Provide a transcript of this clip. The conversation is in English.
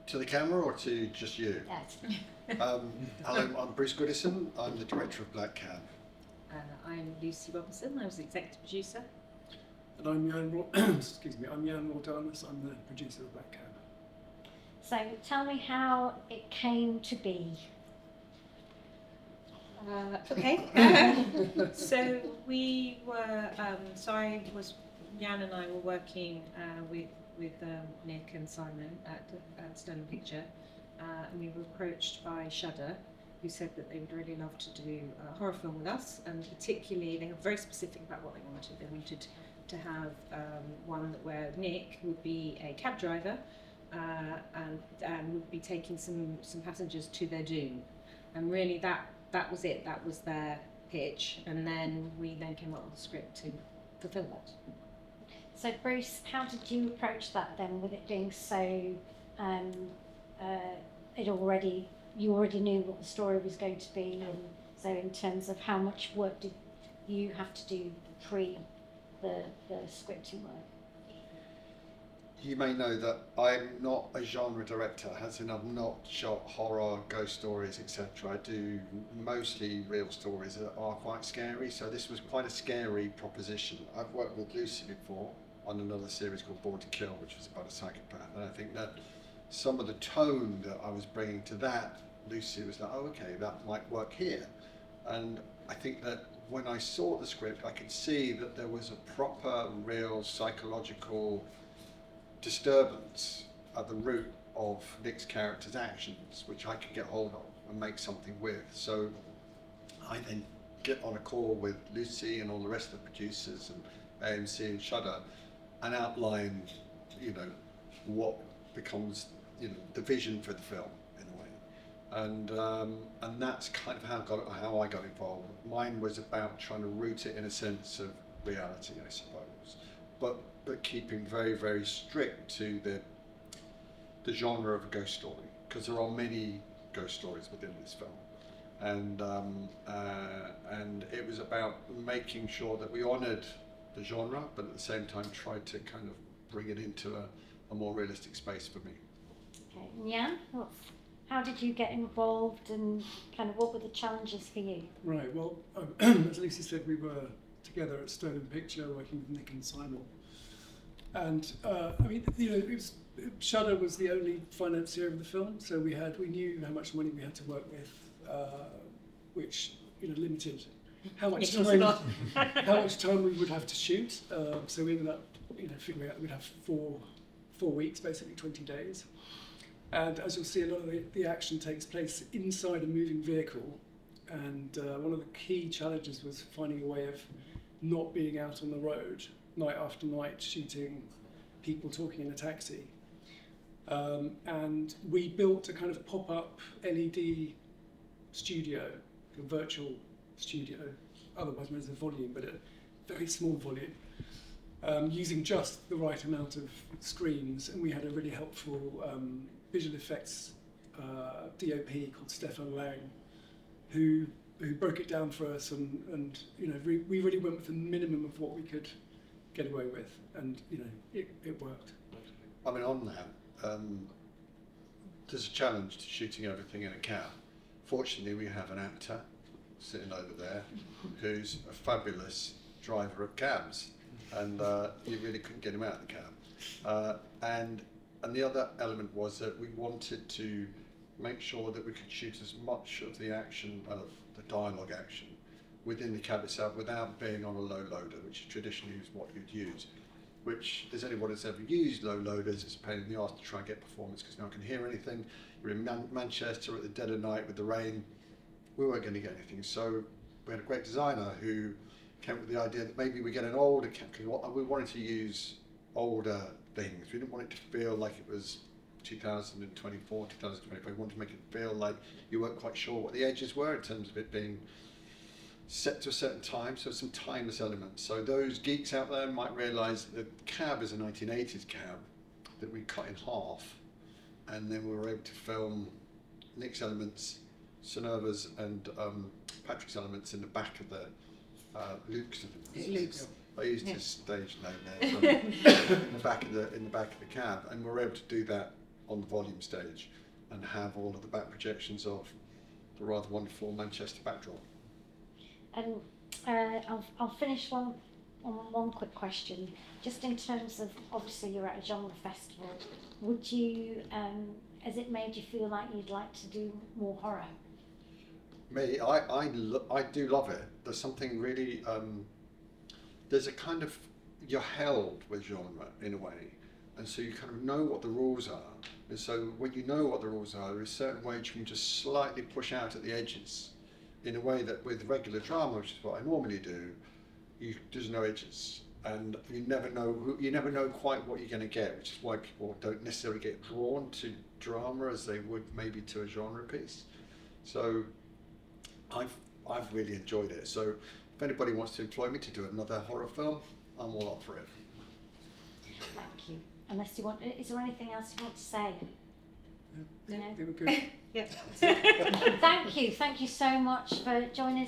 To the camera or to just you? Hello, I'm Bruce Goodison. I'm the director of Black Cab. I'm Lucy Robinson. I was the executive producer. And I'm Jan I'm Jan Roldanis. I'm the producer of Black Cab. So tell me how it came to be. Okay. So we were. Jan and I were working with Nick and Simon at Stone Picture, and we were approached by Shudder, who said that they would really love to do a horror film with us, and particularly they were very specific about what they wanted. They wanted to have one where Nick would be a cab driver and would be taking some passengers to their doom, and really that was it. That was their pitch, and then we came up with a script to fulfil that. So Bruce, how did you approach that then, with it being so, you already knew what the story was going to be, and so in terms of how much work did you have to do pre the scripting work? You may know that I'm not a genre director, as in I've not shot horror, ghost stories, etc. I do mostly real stories that are quite scary, so this was quite a scary proposition. I've worked with Lucy before on another series called Born to Kill, which was about a psychopath, and I think that some of the tone that I was bringing to that, Lucy was like, oh okay, that might work here. And I think that when I saw the script, I could see that there was a proper, real psychological disturbance at the root of Nick's character's actions, which I could get hold of and make something with. So I then get on a call with Lucy and all the rest of the producers and AMC and Shudder and outline, what becomes, the vision for the film in a way. And that's kind of how I got involved. Mine was about trying to root it in a sense of reality, I suppose, but keeping very, very strict to the genre of a ghost story, because there are many ghost stories within this film, and it was about making sure that we honoured the genre, but at the same time tried to kind of bring it into a more realistic space for me. Okay, and Jan, how did you get involved, and kind of what were the challenges for you? Right, well, as Lucy said, we were together at Stone Picture working with Nick and Simon. And Shudder was the only financier of the film, so we knew how much money we had to work with, which limited how much time we would have to shoot. So we ended up figuring out we'd have four weeks, basically 20 days. And as you'll see, a lot of the action takes place inside a moving vehicle, and one of the key challenges was finding a way of not being out on the road night after night shooting people talking in a taxi. And we built a kind of pop-up LED studio, a virtual studio, otherwise known as a volume, but a very small volume, using just the right amount of screens. And we had a really helpful visual effects DOP called Stefan Lang, who broke it down for us, and we really went with the minimum of what we could get away with, and it worked. I mean, on that, there's a challenge to shooting everything in a cab. Fortunately, we have an actor sitting over there who's a fabulous driver of cabs, and you really couldn't get him out of the cab. And the other element was that we wanted to make sure that we could shoot as much of the action, the dialogue action, within the cab itself without being on a low loader, which traditionally is what you'd use. Which, if there's anyone that's ever used low loaders, it's a pain in the arse to try and get performance, because no one can hear anything. You're in Manchester at the dead of night with the rain. We weren't going to get anything. So we had a great designer who came up with the idea that maybe we get an older cab, because we wanted to use older things. We didn't want it to feel like it was 2024, 2025. We wanted to make it feel like you weren't quite sure what the edges were in terms of it being set to a certain time, so some timeless elements. So those geeks out there might realise that the cab is a 1980s cab that we cut in half, and then we were able to film Nick's elements, Sineva's and Patrick's elements in the back of the Luke's. I used his stage name there. In the back of the cab, and we were able to do that on the volume stage and have all of the back projections of the rather wonderful Manchester backdrop. And I'll finish on one quick question. Just in terms of, obviously you're at a genre festival, would you, has it made you feel like you'd like to do more horror? Me, I do love it. There's something really, there's a kind of, you're held with genre in a way, and so you kind of know what the rules are, and so when you know what the rules are, there are certain ways you can just slightly push out at the edges in a way that with regular drama, which is what I normally do, there's no edges, and you never know quite what you're going to get, which is why people don't necessarily get drawn to drama as they would maybe to a genre piece. So I've really enjoyed it. So if anybody wants to employ me to do another horror film, I'm all up for it. Thank you. Unless you want, is there anything else you want to say? Yeah, No? they were good. Yeah. Thank you so much for joining us.